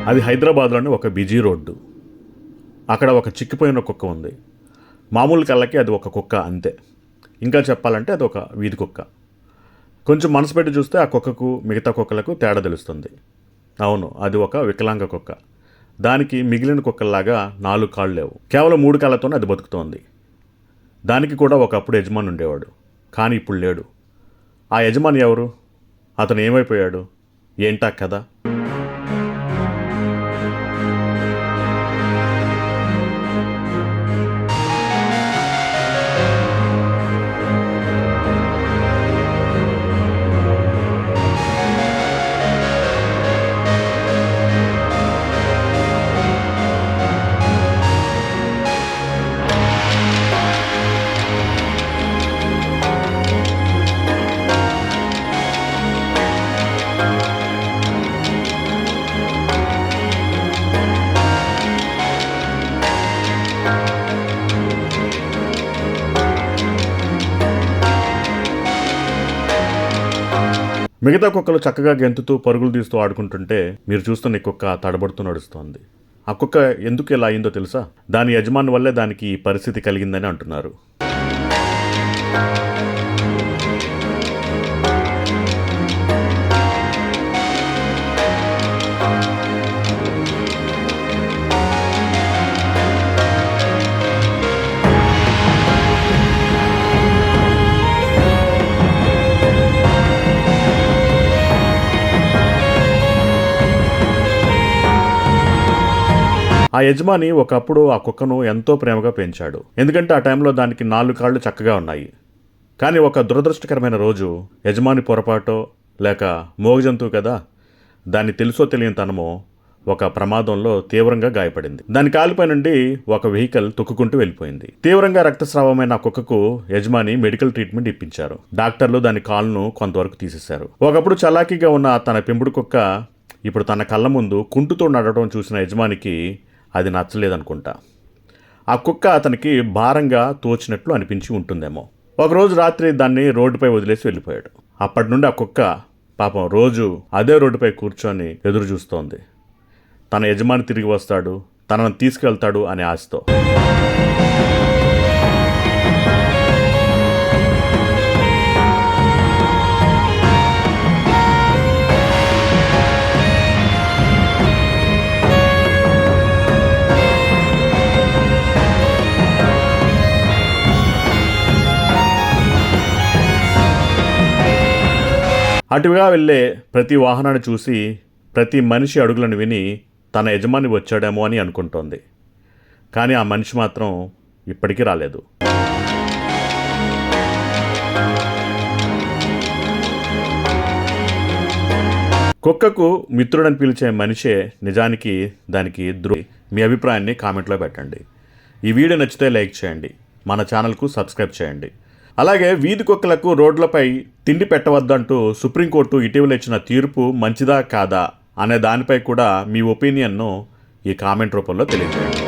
అది హైదరాబాద్లోని ఒక బిజీ రోడ్డు. అక్కడ ఒక చిక్కిపోయిన కుక్క ఉంది. మామూలు కళ్ళకి అది ఒక కుక్క అంతే. ఇంకా చెప్పాలంటే అది ఒక వీధి కుక్క. కొంచెం మనసు పెట్టి చూస్తే ఆ కుక్కకు మిగతా కుక్కలకు తేడా తెలుస్తుంది. అవును, అది ఒక వికలాంగ కుక్క. దానికి మిగిలిన కుక్కల్లాగా 4 కాళ్ళు లేవు. కేవలం 3 కాళ్ళతోనే అది బతుకుతోంది. దానికి కూడా ఒకప్పుడు యజమాని ఉండేవాడు, కానీ ఇప్పుడు లేడు. ఆ యజమాని ఎవరు? అతను ఏమైపోయాడు? ఏంటా కదా? మిగతా కుక్కలు చక్కగా గెంతుతూ పరుగులు తీస్తూ ఆడుకుంటుంటే మీరు చూస్తున్న ఈ కుక్క తడబడుతూ నడుస్తోంది. ఆ కుక్క ఎందుకు ఇలా అయిందో తెలుసా? దాని యజమాని వల్లే దానికి ఈ పరిస్థితి కలిగిందని అంటున్నారు. ఆ యజమాని ఒకప్పుడు ఆ కుక్కను ఎంతో ప్రేమగా పెంచాడు. ఎందుకంటే ఆ టైంలో దానికి 4 కాళ్ళు చక్కగా ఉన్నాయి. కానీ ఒక దురదృష్టకరమైన రోజు యజమాని పొరపాటో లేక మోగజంతువు కదా, దాన్ని తెలుసో తెలియని తనమో ఒక ప్రమాదంలో తీవ్రంగా గాయపడింది. దాని కాలుపై నుండి ఒక వెహికల్ తొక్కుకుంటూ వెళ్ళిపోయింది. తీవ్రంగా రక్తస్రావమైన ఆ కుక్కకు యజమాని మెడికల్ ట్రీట్మెంట్ ఇప్పించారు. డాక్టర్లు దాని కాలును కొంతవరకు తీసేశారు. ఒకప్పుడు చలాకీగా ఉన్న తన పెంపుడు కుక్క ఇప్పుడు తన కళ్ళ ముందు కుంటుతో నడవడం చూసిన యజమానికి అది నచ్చలేదనుకుంటా. ఆ కుక్క అతనికి భారంగా తోచినట్లు అనిపించి ఉంటుందేమో. ఒకరోజు రాత్రి దాన్ని రోడ్డుపై వదిలేసి వెళ్ళిపోయాడు. అప్పటి నుండి ఆ కుక్క పాపం రోజు అదే రోడ్డుపై కూర్చొని ఎదురు చూస్తోంది. తన యజమాని తిరిగి వస్తాడు, తనను తీసుకెళ్తాడు అనే ఆశతో. అటుగా వెళ్ళే ప్రతి వాహనాన్ని చూసి ప్రతి మనిషి అడుగులను విని తన యజమాని వచ్చాడేమో అని అనుకుంటోంది. కానీ ఆ మనిషి మాత్రం ఇప్పటికీ రాలేదు. కుక్కకు మిత్రుడని పిలిచే మనిషే నిజానికి దానికి ద్రోహి. మీ అభిప్రాయాన్ని కామెంట్లో పెట్టండి. ఈ వీడియో నచ్చితే లైక్ చేయండి, మన ఛానల్కు సబ్స్క్రైబ్ చేయండి. అలాగే వీధి కుక్కలకు రోడ్లపై తిండి పెట్టవద్దంటూ సుప్రీంకోర్టు ఇటీవల ఇచ్చిన తీర్పు మంచిదా కాదా అనే దానిపై కూడా మీ ఒపీనియన్ను ఈ కామెంట్ రూపంలో తెలియజేయండి.